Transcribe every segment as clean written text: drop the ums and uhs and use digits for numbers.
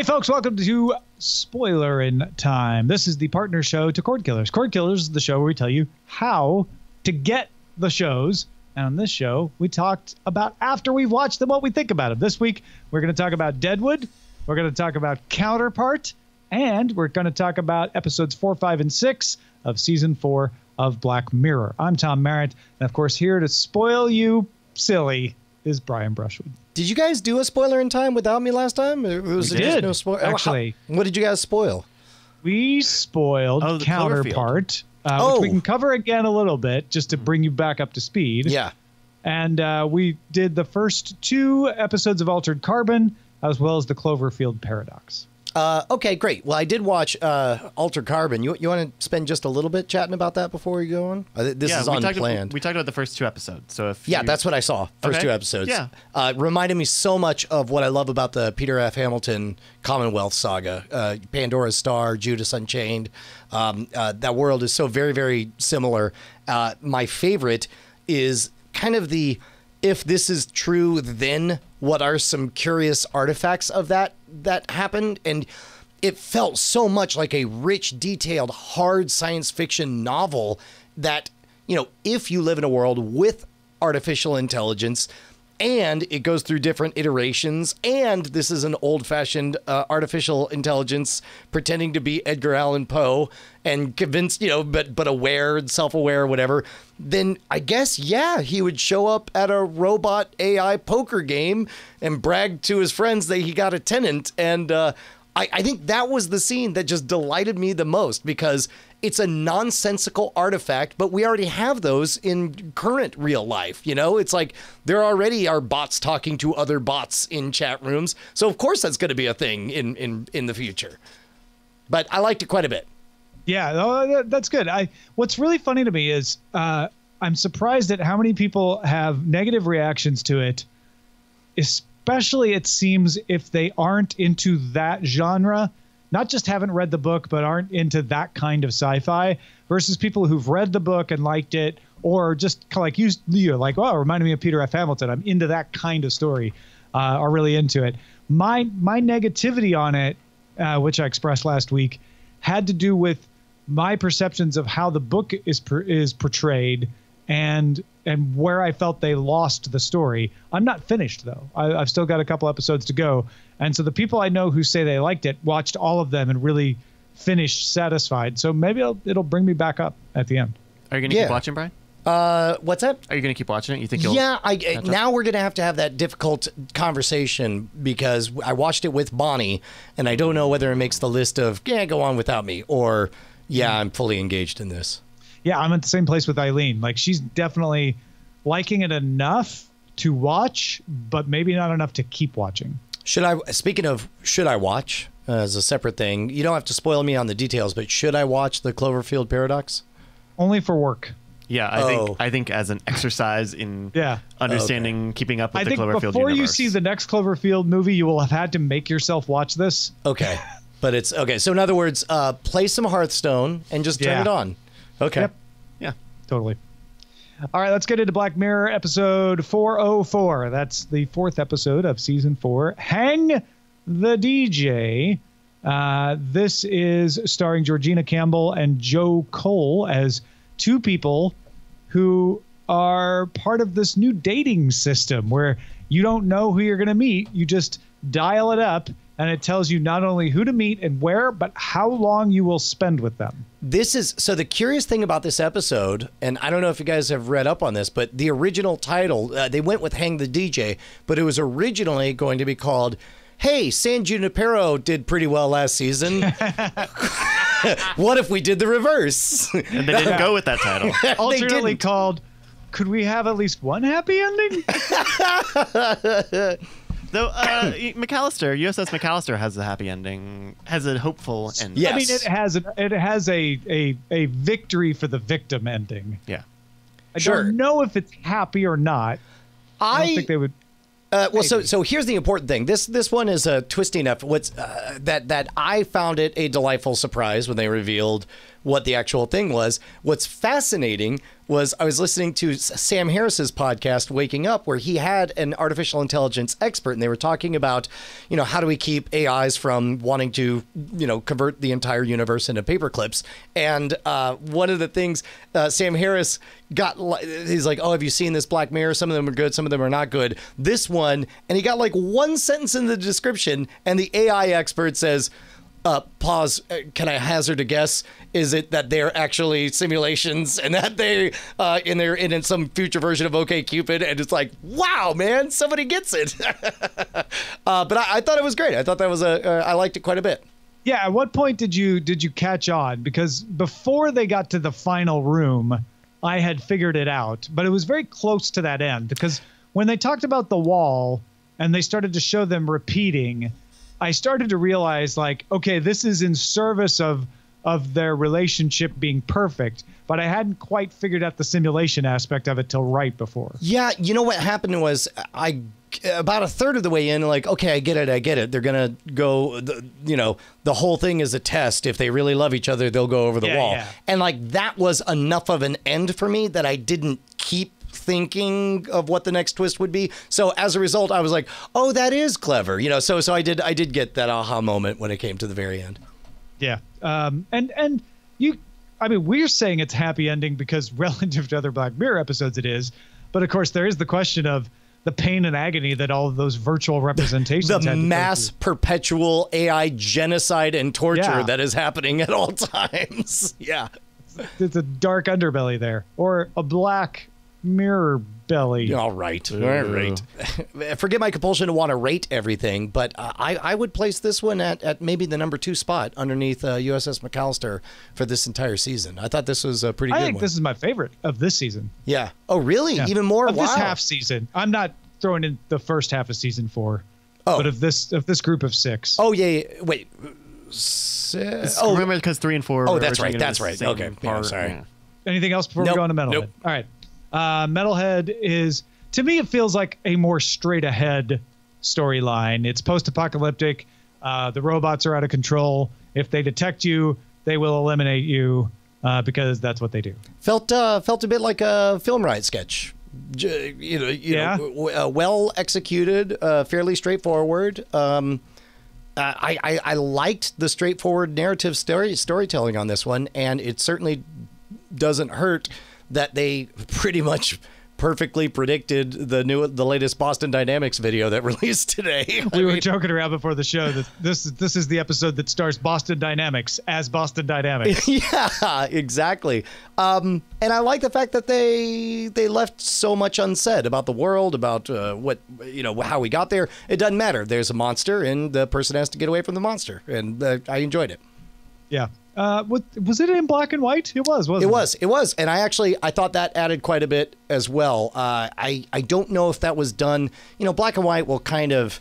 folks, welcome to Spoilerin time. This is the partner show to Cordkillers. Cordkillers is the show where we tell you how to get the shows. And on this show, we talked about after we've watched them, what we think about them. This week, we're going to talk about Deadwood. We're going to talk about Counterpart. And we're going to talk about episodes 4, 5, and 6 of season 4 of Black Mirror. I'm Tom Merritt. And of course, here to spoil you silly is Brian Brushwood. Did you guys do a spoiler in time without me last time? Or was We it just did, no spoiler? actually. What did you guys spoil? We spoiled the Counterpart, which we can cover again a little bit just to bring you back up to speed. Yeah. And we did the first 2 episodes of Altered Carbon, as well as the Cloverfield Paradox. Okay, great. Well, I did watch Altered Carbon. You want to spend just a little bit chatting about that before we go on? This is unplanned. We talked about the first 2 episodes. So if that's what I saw. First 2 episodes. Yeah. Reminded me so much of what I love about the Peter F. Hamilton Commonwealth saga. Pandora's Star, Judas Unchained. That world is so very, very similar. My favorite is kind of the, if this is true, then what are some curious artifacts of that happened? And it felt so much like a rich, detailed, hard science fiction novel that, you know, if you live in a world with artificial intelligence and it goes through different iterations, and this is an old-fashioned artificial intelligence pretending to be Edgar Allan Poe and convinced, you know, but aware and self-aware or whatever, then I guess, yeah, he would show up at a robot AI poker game and brag to his friends that he got a tenant. And I think that was the scene that just delighted me the most, because it's a nonsensical artifact, but we already have those in current real life. You know, it's like there already are bots talking to other bots in chat rooms. So of course that's going to be a thing in the future. But I liked it quite a bit. Yeah, that's good. What's really funny to me is I'm surprised at how many people have negative reactions to it, especially it seems if they aren't into that genre, not just haven't read the book, but aren't into that kind of sci-fi, versus people who've read the book and liked it, or just like you're like, oh, it reminded me of Peter F. Hamilton. I'm into that kind of story, are really into it. My negativity on it, which I expressed last week, had to do with my perceptions of how the book is portrayed and where I felt they lost the story. I'm not finished, though. I've still got a couple episodes to go. And so the people I know who say they liked it watched all of them and really finished satisfied. So maybe it'll bring me back up at the end. Are you going to keep watching, Brian? What's that? Are you going to keep watching it? You think you'll? Yeah, now we're going to have that difficult conversation, because I watched it with Bonnie, and I don't know whether it makes the list of, go on without me, or, I'm fully engaged in this. Yeah, I'm at the same place with Eileen. Like, she's definitely liking it enough to watch, but maybe not enough to keep watching. Speaking of should I watch, as a separate thing, you don't have to spoil me on the details, but should I watch the Cloverfield Paradox? Only for work. Yeah, I think as an exercise in understanding, keeping up with the Cloverfield universe. Before you see the next Cloverfield movie, you will have had to make yourself watch this. Okay, but it's okay. So in other words, play some Hearthstone and just turn it on. Okay. Yep. Yeah. Totally. All right, let's get into Black Mirror episode 404. That's the 4th episode of season 4. Hang the DJ. This is starring Georgina Campbell and Joe Cole as 2 people who are part of this new dating system where you don't know who you're going to meet. You just dial it up, and it tells you not only who to meet and where, but how long you will spend with them. So the curious thing about this episode, and I don't know if you guys have read up on this, but the original title, they went with Hang the DJ, but it was originally going to be called, Hey, San Junipero did pretty well last season. What if we did the reverse? And they didn't go with that title. Alternately called, Could we have at least one happy ending? Though McAllister, USS McAllister has a happy ending, has a hopeful ending. Yes. I mean, it has a victory for the victim ending. Yeah. I don't know if it's happy or not. I don't think they would. So here's the important thing. This one is a twisting up. That I found it a delightful surprise when they revealed what the actual thing was. What's fascinating was I was listening to Sam Harris's podcast, Waking Up, where he had an artificial intelligence expert, and they were talking about, how do we keep AIs from wanting to, convert the entire universe into paper clips. And one of the things Sam Harris got, he's like, oh, have you seen this Black Mirror? Some of them are good, some of them are not good. This one, and he got like one sentence in the description, and the AI expert says, pause, can I hazard a guess? Is it that they're actually simulations and that they're in some future version of OkCupid? And it's like, wow, man, somebody gets it. But I thought it was great. I thought that was I liked it quite a bit. Yeah. At what point did you catch on? Because before they got to the final room, I had figured it out, but it was very close to that end, because when they talked about the wall and they started to show them repeating, I started to realize, like, okay, this is in service of their relationship being perfect, but I hadn't quite figured out the simulation aspect of it till right before. Yeah, what happened was I about a third of the way in, like, okay, I get it. They're gonna go, the whole thing is a test. If they really love each other, they'll go over the wall. Yeah. And like that was enough of an end for me that I didn't keep thinking of what the next twist would be. So as a result, I was like, oh, that is clever. So I did get that aha moment when it came to the very end. Yeah. And we're saying it's happy ending because relative to other Black Mirror episodes it is, but of course there is the question of the pain and agony that all of those virtual representations the mass perpetual AI genocide and torture that is happening at all times. Yeah. It's a dark underbelly there, or a Black Mirror belly. All right. Forget my compulsion to want to rate everything, but I would place this one at maybe the number 2 spot underneath USS McAllister for this entire season. I thought this was a pretty good one. I think this is my favorite of this season. Yeah. Oh, really? Yeah. Even more? Of this half season. I'm not throwing in the first half of season 4, but of this group of 6. Oh, yeah. Wait. Remember, because 3 and 4. Oh, that's right. That's right. Okay. Yeah, sorry. Yeah. Anything else before we go on to Metalhead? Nope. All right. Metalhead is, to me, it feels like a more straight ahead storyline. It's post-apocalyptic. The robots are out of control. If they detect you, they will eliminate you because that's what they do. Felt a bit like a film riot sketch. Well executed, fairly straightforward. I liked the straightforward narrative storytelling on this one, and it certainly doesn't hurt that they pretty much perfectly predicted the latest Boston Dynamics video that released today. We were joking around before the show that this is the episode that stars Boston Dynamics as Boston Dynamics. Yeah, exactly. And I like the fact that they left so much unsaid about the world, about how we got there. It doesn't matter. There's a monster, and the person has to get away from the monster, and I enjoyed it. Yeah. Was it in black and white? It was, wasn't it? It was. And I thought that added quite a bit as well. I don't know if that was done, black and white will kind of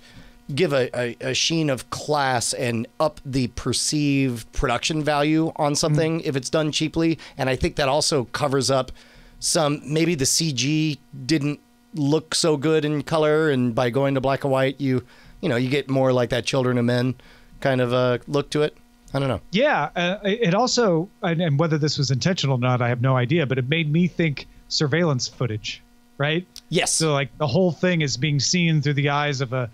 give a sheen of class and up the perceived production value on something if it's done cheaply. And I think that also covers up maybe the CG didn't look so good in color. And by going to black and white, you get more like that Children of Men kind of look to it. I don't know. Yeah, it also, and whether this was intentional or not, I have no idea, but it made me think surveillance footage, right? Yes. So like the whole thing is being seen through the eyes of a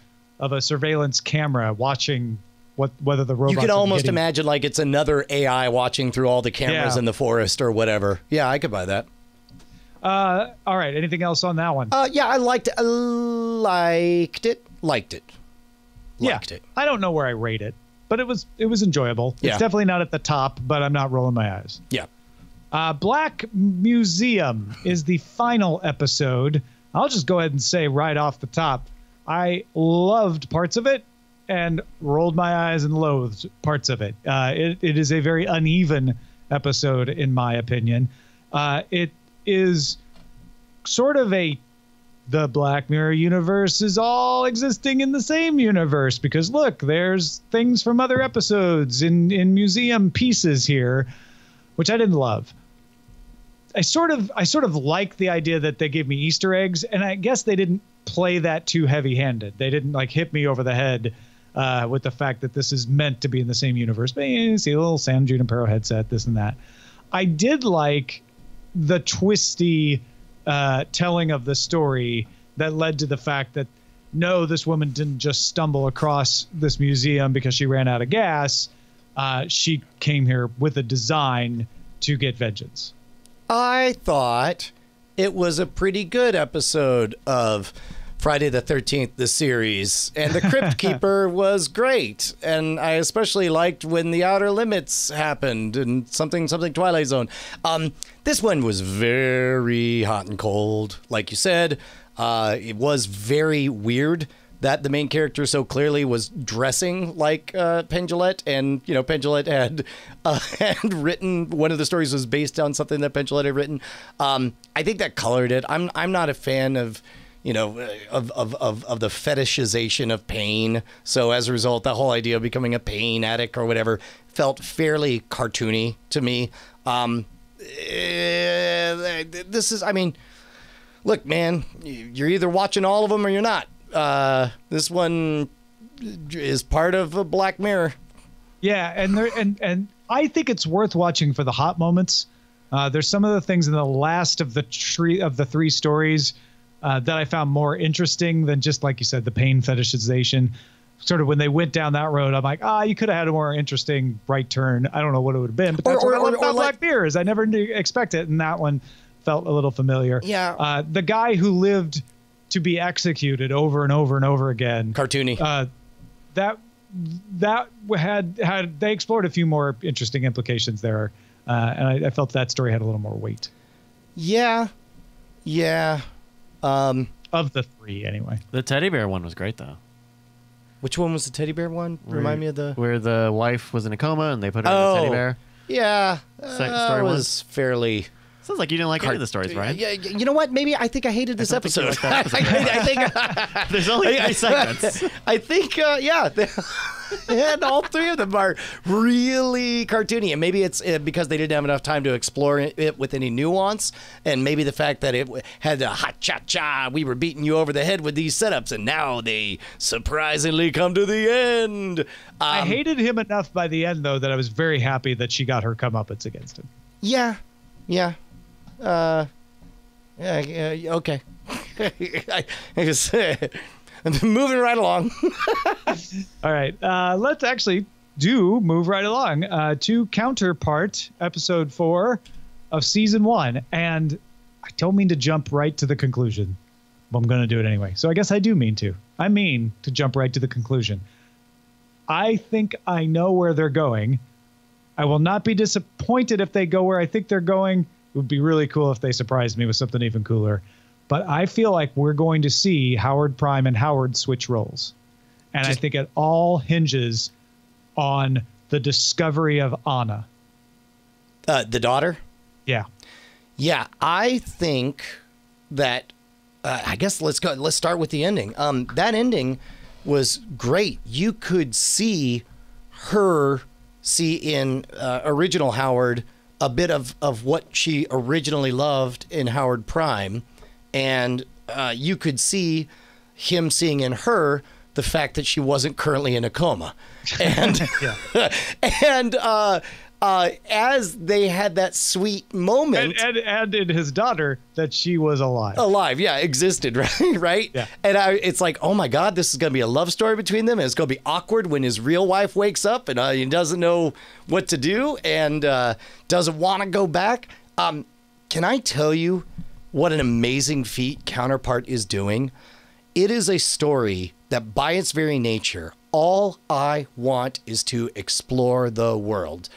surveillance camera watching whether the robots. You can almost imagine like it's another AI watching through all the cameras in the forest or whatever. Yeah, I could buy that. All right. Anything else on that one? Yeah, I liked it. Liked it. I don't know where I rate it, but it was enjoyable. Yeah. It's definitely not at the top, but I'm not rolling my eyes. Yeah. Black Museum is the final episode. I'll just go ahead and say right off the top, I loved parts of it and rolled my eyes and loathed parts of it. It is a very uneven episode, in my opinion. It is sort of the Black Mirror universe is all existing in the same universe because look, there's things from other episodes in museum pieces here, which I didn't love. I sort of like the idea that they gave me Easter eggs, and I guess they didn't play that too heavy-handed. They didn't like hit me over the head with the fact that this is meant to be in the same universe. But you see a little San Junipero headset, this and that. I did like the twisty telling of the story that led to the fact that, no, this woman didn't just stumble across this museum because she ran out of gas. She came here with a design to get vengeance. I thought it was a pretty good episode of Friday the 13th, the series, and the Crypt Keeper was great. And I especially liked when the Outer Limits happened and something Twilight Zone. This one was very hot and cold, like you said. It was very weird that the main character so clearly was dressing like Penn Jillette, and Penn Jillette had written, one of the stories was based on something that Penn Jillette had written. I think that colored it. I'm not a fan of of the fetishization of pain. So as a result, the whole idea of becoming a pain addict or whatever felt fairly cartoony to me. This is, I mean, look, man, you're either watching all of them or you're not. This one is part of a Black Mirror. Yeah, and I think it's worth watching for the hot moments. There's some of the things in the last of the three stories that I found more interesting than just, like you said, the pain fetishization. Sort of when they went down that road, I'm like, you could have had a more interesting right turn. I don't know what it would have been, but that's what I love about Black Mirrors. I never knew expect it, and that one felt a little familiar. Yeah. The guy who lived to be executed over and over and over again. Cartoony. That had they explored a few more interesting implications there, and I felt that story had a little more weight. Yeah. Of the three, anyway. The teddy bear one was great, though. Which one was the teddy bear one? Remind me of the... Where the wife was in a coma and they put her in a teddy bear. Yeah. Story was fairly... Sounds like you didn't like any of the stories, Brian. Yeah, you know what? Maybe I think I hated this episode. I think there's only 3 segments. I think, and all 3 of them are really cartoony. And maybe it's because they didn't have enough time to explore it with any nuance. And maybe the fact that it had a hot cha-cha, we were beating you over the head with these setups, and now they surprisingly come to the end. I hated him enough by the end, though, that I was very happy that she got her comeuppance against him. Yeah. Okay. I guess moving right along. All right. Let's actually move right along to Counterpart, episode 4 of season 1. And I don't mean to jump right to the conclusion, but I'm going to do it anyway. So I guess I do mean to. I mean to jump right to the conclusion. I think I know where they're going. I will not be disappointed if they go where I think they're going. It would be really cool if they surprised me with something even cooler. But I feel like we're going to see Howard Prime and Howard switch roles. And I think it all hinges on the discovery of Anna. The daughter? Yeah. Yeah, I think that, I guess let's start with the ending. That ending was great. You could see in original Howard a bit of what she originally loved in Howard Prime, and you could see him seeing in her the fact that she wasn't currently in a coma, and as they had that sweet moment, and in his daughter that she was alive, existed, right, yeah. And it's like, oh my God, this is gonna be a love story between them, and it's gonna be awkward when his real wife wakes up and he doesn't know what to do and doesn't want to go back. Can I tell you what an amazing feat Counterpart is doing? It is a story that by its very nature, all I want is to explore the worlds,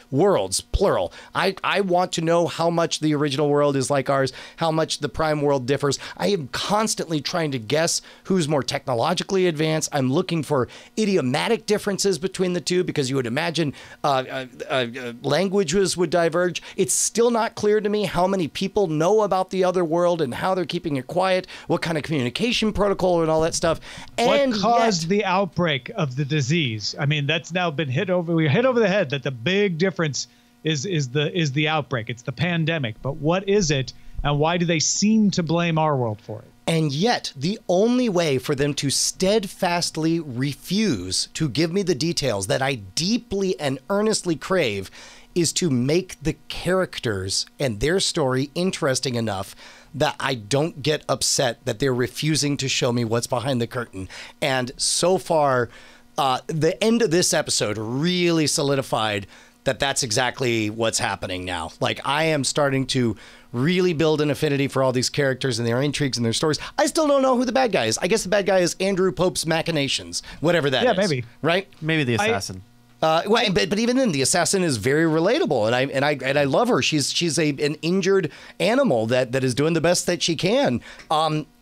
plural. I want to know how much the original world is like ours, how much the Prime world differs. I am constantly trying to guess who's more technologically advanced. I'm looking for idiomatic differences between the two, because you would imagine languages would diverge. It's still not clear to me how many people know about the other world and how they're keeping it quiet, what kind of communication protocol and all that stuff. What caused the outbreak of the disease? I mean, that's now been hit over the head, that the big difference is the outbreak. It's the pandemic. But what is it? And why do they seem to blame our world for it? And yet, the only way for them to steadfastly refuse to give me the details that I deeply and earnestly crave is to make the characters and their story interesting enough that I don't get upset that they're refusing to show me what's behind the curtain. And so far, the end of this episode really solidified that that's exactly what's happening now. Like, I am starting to really build an affinity for all these characters and their intrigues and their stories. I still don't know who the bad guy is. I guess the bad guy is Andrew Pope's machinations, whatever that is. Yeah, maybe. Right? Maybe the assassin. But even then, the assassin is very relatable, and I love her. She's an injured animal that is doing the best that she can.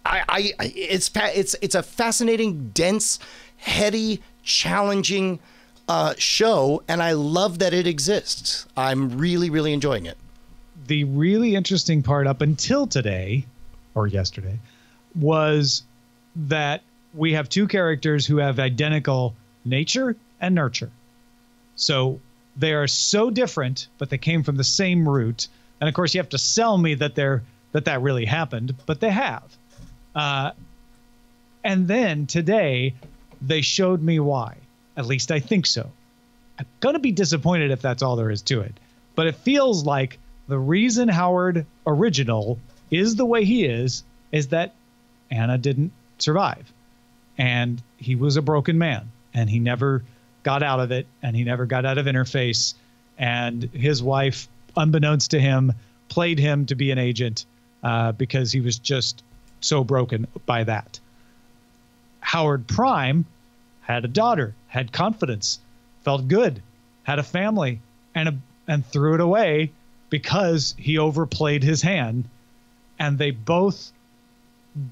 It's a fascinating, dense, heady, challenging show, and I love that it exists. I'm really, really enjoying it. The really interesting part up until today, or yesterday, was that we have two characters who have identical nature and nurture. So they are so different, but they came from the same root. And of course, you have to sell me that that really happened, but they have. And then today, they showed me why. At least I think so. I'm going to be disappointed if that's all there is to it. But it feels like the reason Howard original is the way he is that Anna didn't survive. And he was a broken man. And he never got out of it. And he never got out of Interface. And his wife, unbeknownst to him, played him to be an agent because he was just so broken by that. Howard Prime had a daughter, had confidence, felt good, had a family, and threw it away because he overplayed his hand. And they both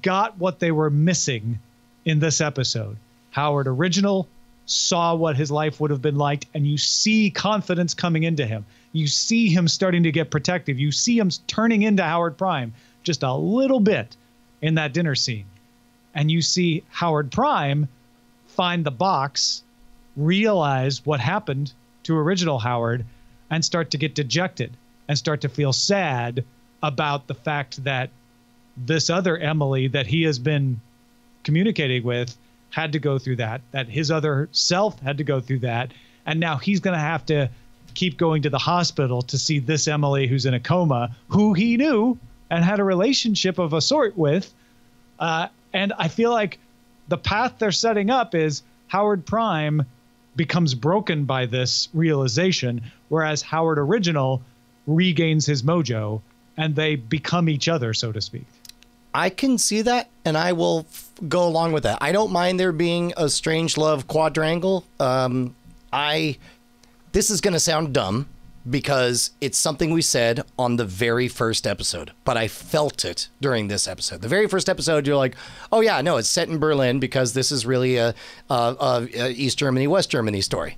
got what they were missing in this episode. Howard original saw what his life would have been like, and you see confidence coming into him. You see him starting to get protective. You see him turning into Howard Prime just a little bit in that dinner scene. And you see Howard Prime find the box, realize what happened to original Howard, and start to get dejected and start to feel sad about the fact that this other Emily that he has been communicating with had to go through that his other self had to go through that. And now he's going to have to keep going to the hospital to see this Emily who's in a coma, who he knew and had a relationship of a sort with. And I feel like the path they're setting up is Howard Prime becomes broken by this realization, whereas Howard Original regains his mojo and they become each other, so to speak. I can see that, and I will go along with that. I don't mind there being a strange love quadrangle. This is going to sound dumb because it's something we said on the very first episode, but I felt it during this episode. The very first episode, you're like, oh yeah, no, it's set in Berlin because this is really a East Germany, West Germany story.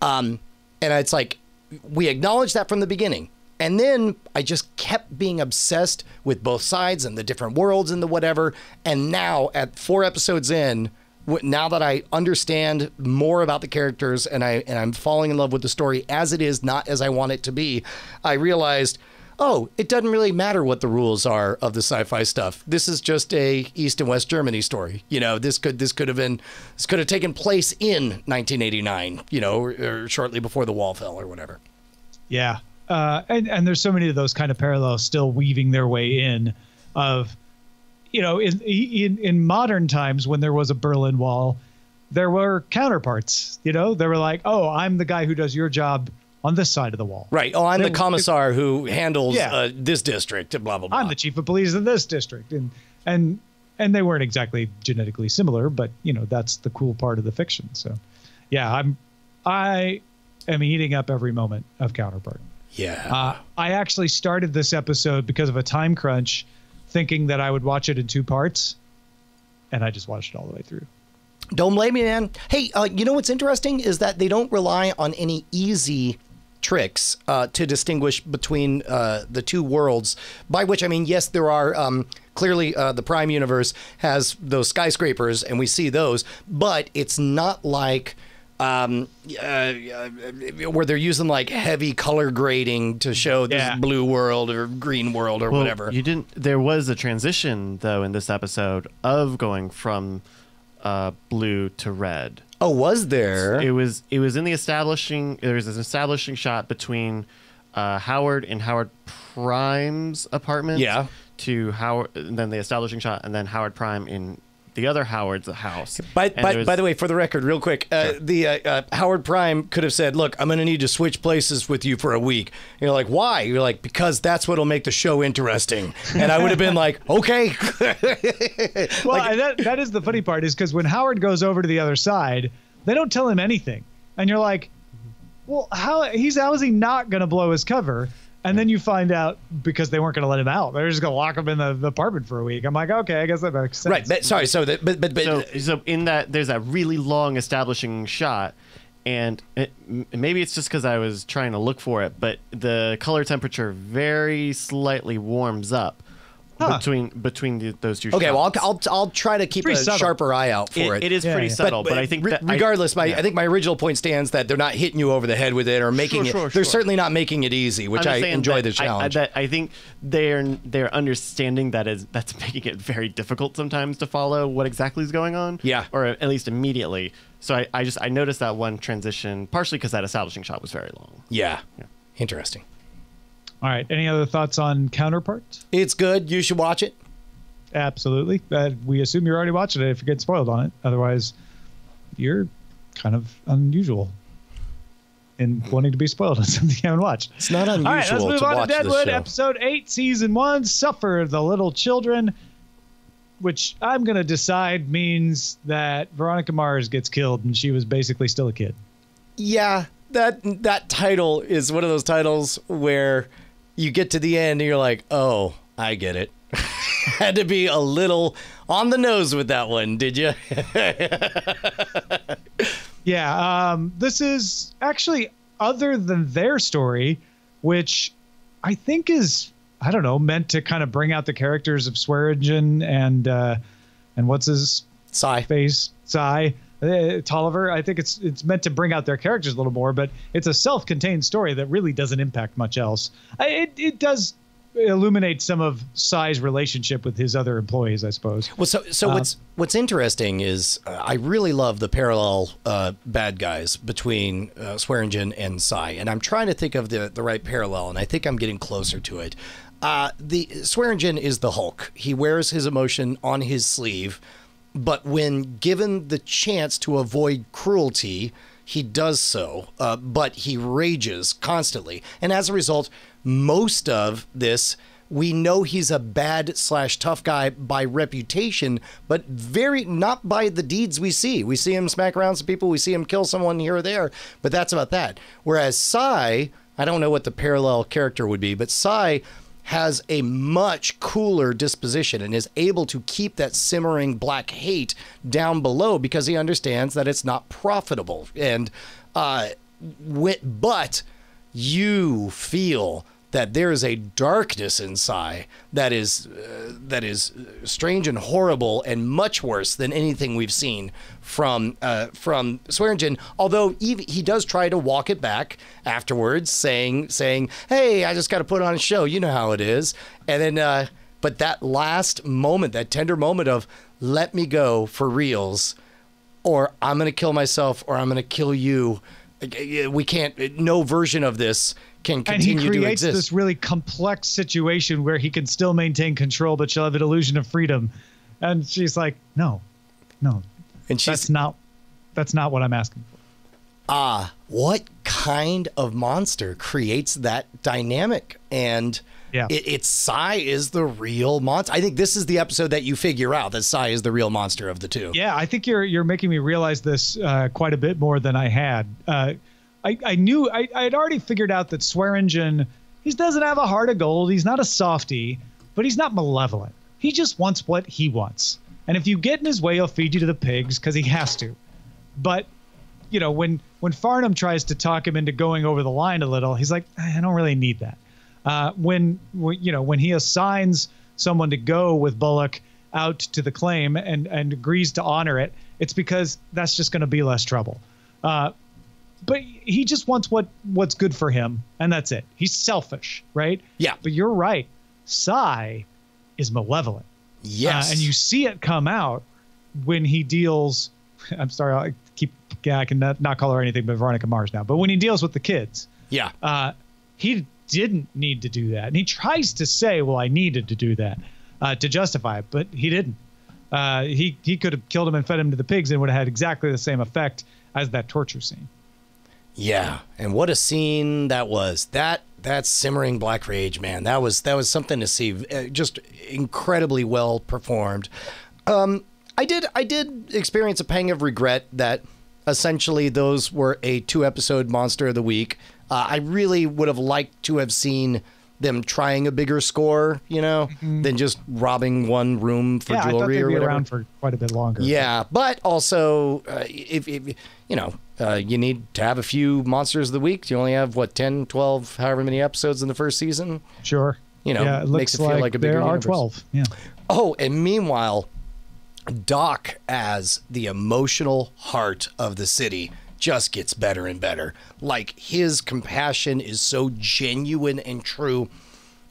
And it's like, we acknowledged that from the beginning. And then I just kept being obsessed with both sides and the different worlds and the whatever. And now at 4 episodes in, now that I understand more about the characters and I'm falling in love with the story as it is, not as I want it to be, I realized, oh, it doesn't really matter what the rules are of the sci-fi stuff. This is just a East and West Germany story. You know, this could have taken place in 1989, you know, or shortly before the wall fell or whatever. Yeah. And there's so many of those kind of parallels still weaving their way in of, you know, in modern times when there was a Berlin Wall, there were counterparts, you know, they were like, oh, I'm the guy who does your job on this side of the wall. Right. Oh, I'm the commissar who handles this district, blah, blah, blah. I'm the chief of police in this district. And they weren't exactly genetically similar, but, you know, that's the cool part of the fiction. So, yeah, I am eating up every moment of Counterpart. Yeah. I actually started this episode because of a time crunch, thinking that I would watch it in 2 parts, and I just watched it all the way through. Don't blame me, man. Hey, you know what's interesting is that they don't rely on any easy tricks to distinguish between the 2 worlds, by which I mean, yes, there are clearly the Prime universe has those skyscrapers, and we see those, but it's not like where they're using like heavy color grading to show this blue world or green world or whatever. There was a transition though in this episode of going from blue to red. Oh, was there? It was in the establishing. There was an establishing shot between Howard and Howard Prime's apartment. Yeah. To Howard, and then the establishing shot, and then Howard Prime in the other Howard's house. By the way, for the record, real quick, the Howard Prime could have said, "Look, I'm going to need to switch places with you for a week." And you're like, "Why?" You're like, "Because that's what'll make the show interesting." And I would have been like, "Okay." Well, that is the funny part, is because when Howard goes over to the other side, they don't tell him anything, and you're like, "Well, how is he not going to blow his cover?" And then you find out because they weren't going to let him out. They're just going to lock him in the apartment for a week. I'm like, okay, I guess that makes sense. Right. But, sorry. So in that, there's that really long establishing shot, and maybe it's just because I was trying to look for it, but the color temperature very slightly warms up between those two. Okay, shots. well, I'll try to keep a sharper eye out for it. It is pretty subtle, but I think regardless, I think my original point stands that they're not hitting you over the head with it or making it. They're certainly not making it easy, which I enjoy the challenge. I think they're understanding that's making it very difficult sometimes to follow what exactly is going on. Yeah, or at least immediately. So I noticed that one transition partially because that establishing shot was very long. Yeah. Interesting. All right. Any other thoughts on Counterpart? It's good. You should watch it. Absolutely. We assume you're already watching it if you get spoiled on it. Otherwise, you're kind of unusual in wanting to be spoiled on something you haven't watched. It's not unusual. All right, let's move on to Deadwood, show. episode 8, season 1. Suffer the Little Children, which I'm going to decide means that Veronica Mars gets killed and she was basically still a kid. Yeah, that title is one of those titles where you get to the end and you're like, oh, I get it. Had to be a little on the nose with that one, did you? Yeah, this is actually, other than their story, which I think is, I don't know, meant to kind of bring out the characters of Swearingen and what's his face? Tolliver. I think it's meant to bring out their characters a little more, but it's a self-contained story that really doesn't impact much else. It does illuminate some of Sai's relationship with his other employees, I suppose. Well, so what's interesting is I really love the parallel bad guys between Swearingen and Sai, and I'm trying to think of the right parallel, and I think I'm getting closer to it. The Swearingen is the Hulk. He wears his emotion on his sleeve. But when given the chance to avoid cruelty, he does so, but he rages constantly. And as a result, most of this, we know he's a bad/tough guy by reputation, but not by the deeds we see. We see him smack around some people, we see him kill someone here or there, but that's about that. Whereas Sai, I don't know what the parallel character would be, but Sai has a much cooler disposition and is able to keep that simmering black hate down below because he understands that it's not profitable. And but you feel that there is a darkness in Sai that is strange and horrible and much worse than anything we've seen from Swearingen. Although he does try to walk it back afterwards, saying, "Hey, I just got to put on a show. You know how it is." And then, but that last moment, that tender moment of "Let me go for reals," or "I'm going to kill myself," or "I'm going to kill you." We can't. No version of this can continue to exist. And he creates this really complex situation where he can still maintain control, but she'll have an illusion of freedom. And she's like, no. And that's not what I'm asking for. What kind of monster creates that dynamic? And it's Sai is the real monster. I think this is the episode that you figure out that Sai is the real monster of the two. Yeah, I think you're making me realize this quite a bit more than I had. I knew I had already figured out that Swearingen, he doesn't have a heart of gold. He's not a softie, but he's not malevolent. He just wants what he wants. And if you get in his way, he'll feed you to the pigs because he has to. But, you know, when Farnham tries to talk him into going over the line a little, he's like, I don't really need that. When he assigns someone to go with Bullock out to the claim and agrees to honor it, it's because that's just going to be less trouble. But he just wants what's good for him, and that's it. He's selfish, right? Yeah. But you're right. Sai is malevolent. Yes. And you see it come out when he deals. I'm sorry, I can not call her anything but Veronica Mars now. But when he deals with the kids, he didn't need to do that, and he tries to say, "Well, I needed to do that to justify it," but he didn't. He could have killed him and fed him to the pigs, and would have had exactly the same effect as that torture scene. Yeah, and what a scene that was. That simmering black rage, man. That was something to see. Just incredibly well performed. I did experience a pang of regret that essentially those were a 2-episode Monster of the Week. I really would have liked to have seen them trying a bigger score, than just robbing one room for jewelry I thought they'd or be whatever. around for quite a bit longer. Yeah, but also, if you need to have a few Monsters of the Week. You only have, 10, 12, however many episodes in the first season? Sure. It looks makes it feel like a bigger there are universe. 12. Yeah. Oh, and meanwhile, Doc as the emotional heart of the city just gets better and better. Like, his compassion is so genuine and true,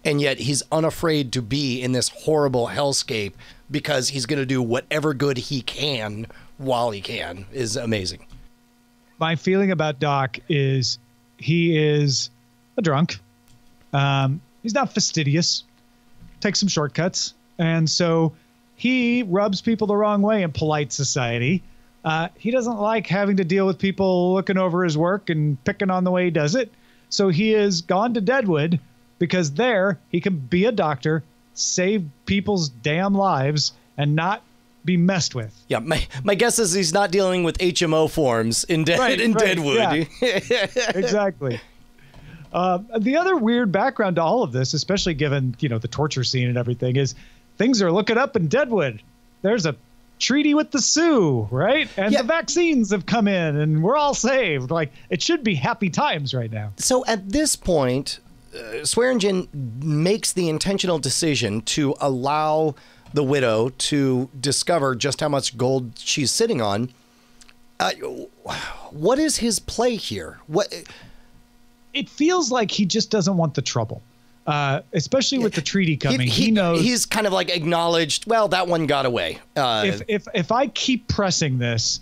and yet he's unafraid to be in this horrible hellscape because he's going to do whatever good he can while he can. Is amazing. My feeling about Doc is he is a drunk. He's not fastidious, takes some shortcuts. And so he rubs people the wrong way in polite society. He doesn't like having to deal with people looking over his work and picking on the way he does it. So he has gone to Deadwood because there he can be a doctor, save people's damn lives, and not be messed with. Yeah, my guess is he's not dealing with HMO forms in Deadwood. Yeah. Exactly. The other weird background to all of this, especially given the torture scene and everything, is things are looking up in Deadwood. There's a treaty with the Sioux, right? And the vaccines have come in, and we're all saved. Like, it should be happy times right now. So at this point, Swearingen makes the intentional decision to allow the widow to discover just how much gold she's sitting on. What is his play here? It feels like he just doesn't want the trouble, especially with the treaty coming. He knows he's kind of like acknowledged. Well, that one got away. If I keep pressing this,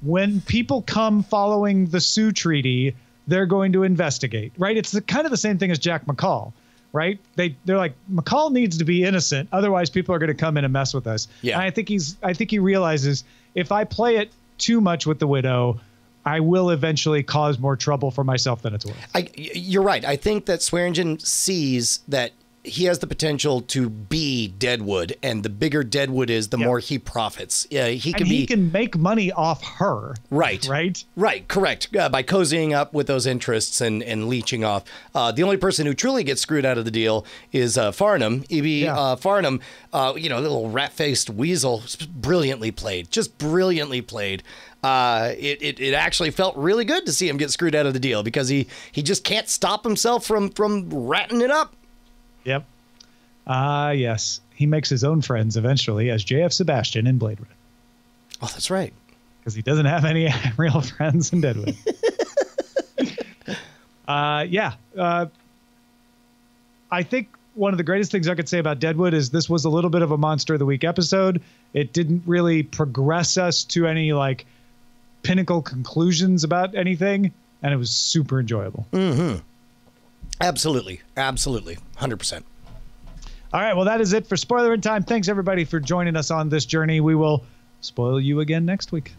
when people come following the Sioux Treaty, they're going to investigate. Right? It's kind of the same thing as Jack McCall. Right? They're like, McCall needs to be innocent, otherwise people are going to come in and mess with us. Yeah. And I think he realizes if I play it too much with the widow, I will eventually cause more trouble for myself than it's worth. You're right. I think that Swearingen sees that he has the potential to be Deadwood, and the bigger Deadwood is, the more he profits. Yeah, he can make money off her. Right. Correct. By cozying up with those interests and leeching off. The only person who truly gets screwed out of the deal is Farnham. Farnham, the little rat-faced weasel, brilliantly played. Just brilliantly played. It actually felt really good to see him get screwed out of the deal because he just can't stop himself from ratting it up. Yep. Yes. He makes his own friends eventually as J.F. Sebastian in Blade Runner. Oh, that's right. Because he doesn't have any real friends in Deadwood. I think one of the greatest things I could say about Deadwood is this was a little bit of a Monster of the Week episode. It didn't really progress us to any pinnacle conclusions about anything, and it was super enjoyable. Mm-hmm. Absolutely. 100%. All right. Well, that is it for Spoilerin Time. Thanks, everybody, for joining us on this journey. We will spoil you again next week.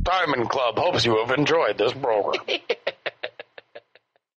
Diamond Club hopes you have enjoyed this program.